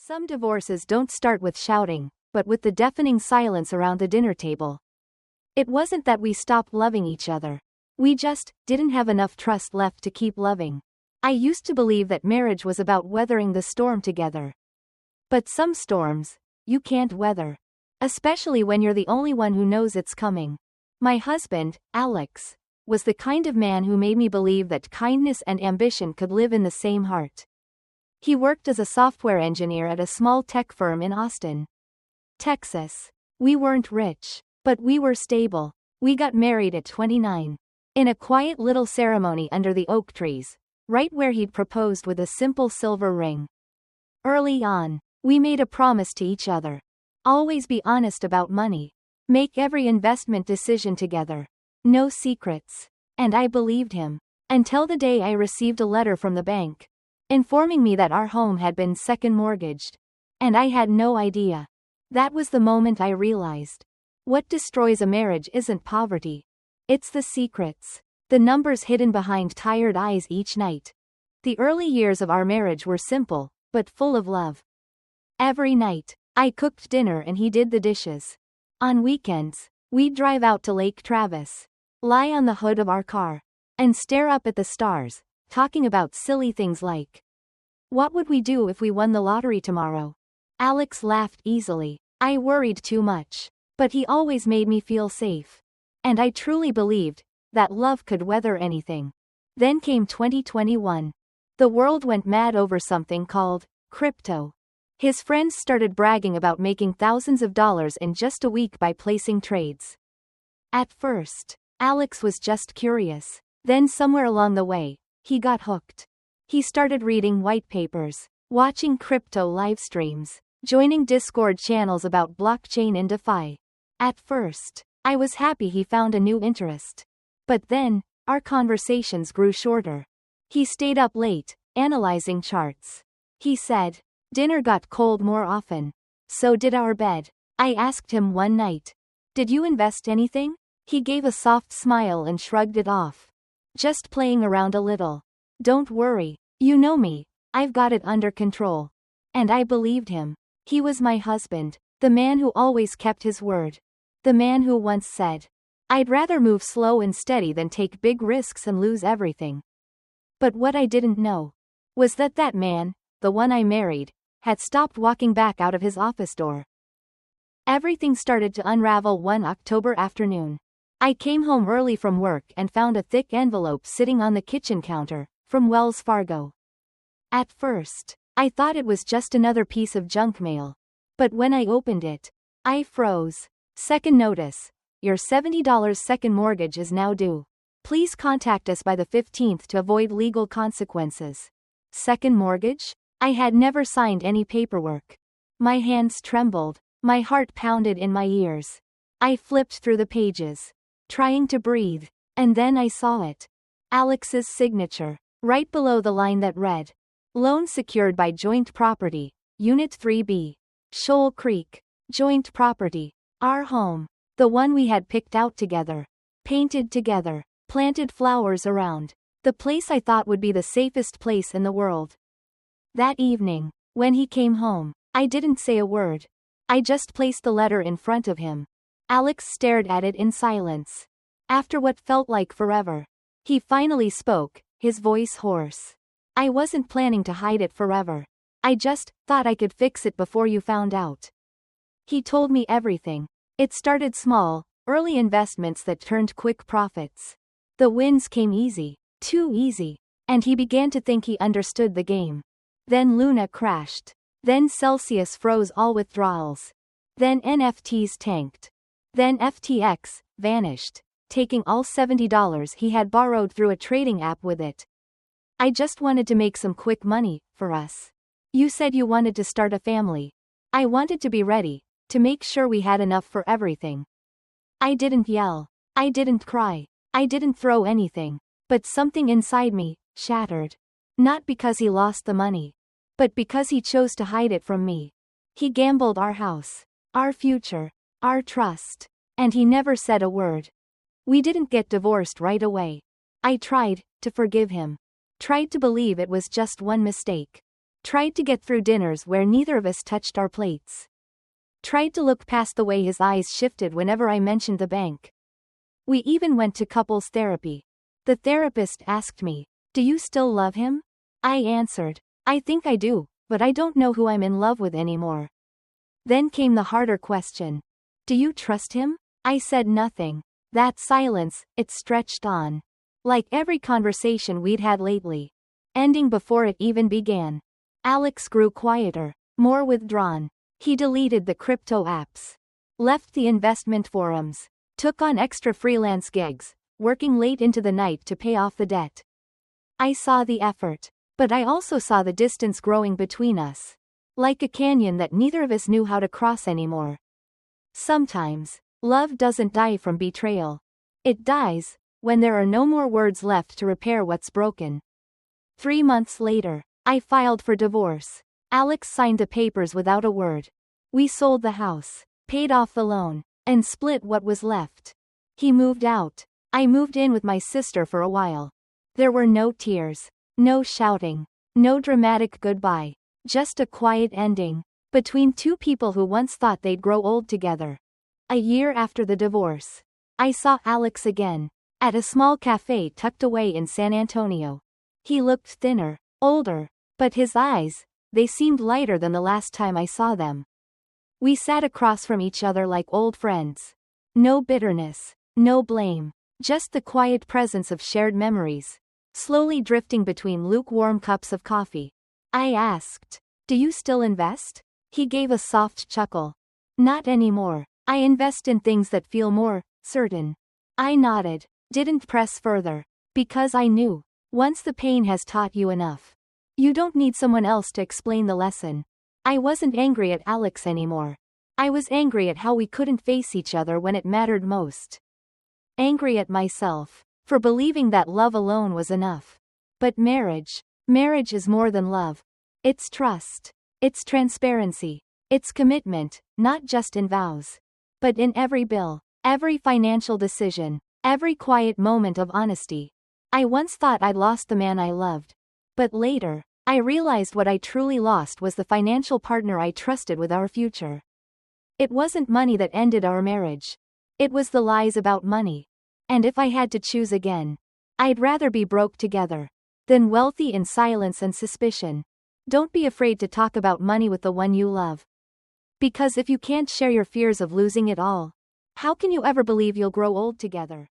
Some divorces don't start with shouting, but with the deafening silence around the dinner table. It wasn't that we stopped loving each other. We just didn't have enough trust left to keep loving. I used to believe that marriage was about weathering the storm together. But some storms, you can't weather. Especially when you're the only one who knows it's coming. My husband, Alex, was the kind of man who made me believe that kindness and ambition could live in the same heart. He worked as a software engineer at a small tech firm in Austin, Texas. We weren't rich, but we were stable. We got married at 29. In a quiet little ceremony under the oak trees, right where he'd proposed with a simple silver ring. Early on, we made a promise to each other. Always be honest about money. Make every investment decision together. No secrets. And I believed him. Until the day I received a letter from the bank, informing me that our home had been second mortgaged. And I had no idea. That was the moment I realized. What destroys a marriage isn't poverty. It's the secrets. The numbers hidden behind tired eyes each night. The early years of our marriage were simple, but full of love. Every night, I cooked dinner and he did the dishes. On weekends, we'd drive out to Lake Travis, lie on the hood of our car, and stare up at the stars, talking about silly things like, what would we do if we won the lottery tomorrow? Alex laughed easily. I worried too much. But he always made me feel safe. And I truly believed that love could weather anything. Then came 2021. The world went mad over something called crypto. His friends started bragging about making thousands of dollars in just a week by placing trades. At first, Alex was just curious. Then somewhere along the way, he got hooked. He started reading white papers, watching crypto live streams, joining Discord channels about blockchain and DeFi. At first, I was happy he found a new interest. But then, our conversations grew shorter. He stayed up late, analyzing charts. He said, dinner got cold more often. So did our bed. I asked him one night, did you invest anything? He gave a soft smile and shrugged it off. Just playing around a little. Don't worry, you know me, I've got it under control. And I believed him. He was my husband, the man who always kept his word. The man who once said, I'd rather move slow and steady than take big risks and lose everything. But what I didn't know was that that man, the one I married, had stopped walking back out of his office door. Everything started to unravel one October afternoon. I came home early from work and found a thick envelope sitting on the kitchen counter, from Wells Fargo. At first, I thought it was just another piece of junk mail. But when I opened it, I froze. Second notice. Your $70 second mortgage is now due. Please contact us by the 15th to avoid legal consequences. Second mortgage? I had never signed any paperwork. My hands trembled. My heart pounded in my ears. I flipped through the pages, trying to breathe, and then I saw it. Alex's signature, right below the line that read, loan secured by joint property, Unit 3B, Shoal Creek, joint property, our home, the one we had picked out together, painted together, planted flowers around, the place I thought would be the safest place in the world. That evening, when he came home, I didn't say a word. I just placed the letter in front of him. Alex stared at it in silence. After what felt like forever, he finally spoke, his voice hoarse. I wasn't planning to hide it forever. I just thought I could fix it before you found out. He told me everything. It started small, early investments that turned quick profits. The wins came easy, too easy, and he began to think he understood the game. Then Luna crashed. Then Celsius froze all withdrawals. Then NFTs tanked. Then FTX vanished, taking all $70 he had borrowed through a trading app with it. I just wanted to make some quick money, for us. You said you wanted to start a family. I wanted to be ready, to make sure we had enough for everything. I didn't yell. I didn't cry. I didn't throw anything. But something inside me shattered. Not because he lost the money, but because he chose to hide it from me. He gambled our house, our future, our trust, and he never said a word. We didn't get divorced right away. I tried to forgive him. Tried to believe it was just one mistake. Tried to get through dinners where neither of us touched our plates. Tried to look past the way his eyes shifted whenever I mentioned the bank. We even went to couples therapy. The therapist asked me, "Do you still love him?" I answered, "I think I do, but I don't know who I'm in love with anymore." Then came the harder question. "Do you trust him?" I said nothing. That silence, it stretched on. Like every conversation we'd had lately. Ending before it even began. Alex grew quieter, more withdrawn. He deleted the crypto apps. Left the investment forums. Took on extra freelance gigs, working late into the night to pay off the debt. I saw the effort, but I also saw the distance growing between us. Like a canyon that neither of us knew how to cross anymore. Sometimes, love doesn't die from betrayal. It dies when there are no more words left to repair what's broken. 3 months later, I filed for divorce. Alex signed the papers without a word. We sold the house, paid off the loan, and split what was left. He moved out. I moved in with my sister for a while. There were no tears, no shouting, no dramatic goodbye, just a quiet ending between two people who once thought they'd grow old together. A year after the divorce, I saw Alex again, at a small cafe tucked away in San Antonio. He looked thinner, older, but his eyes, they seemed lighter than the last time I saw them. We sat across from each other like old friends. No bitterness, no blame, just the quiet presence of shared memories, slowly drifting between lukewarm cups of coffee. I asked, "Do you still invest?" He gave a soft chuckle. "Not anymore. I invest in things that feel more certain." I nodded, didn't press further, because I knew, once the pain has taught you enough, you don't need someone else to explain the lesson. I wasn't angry at Alex anymore. I was angry at how we couldn't face each other when it mattered most. Angry at myself, for believing that love alone was enough. But marriage is more than love. It's trust. It's transparency. It's commitment, not just in vows, but in every bill, every financial decision, every quiet moment of honesty. I once thought I'd lost the man I loved. But later, I realized what I truly lost was the financial partner I trusted with our future. It wasn't money that ended our marriage. It was the lies about money. And if I had to choose again, I'd rather be broke together than wealthy in silence and suspicion. Don't be afraid to talk about money with the one you love. Because if you can't share your fears of losing it all, how can you ever believe you'll grow old together?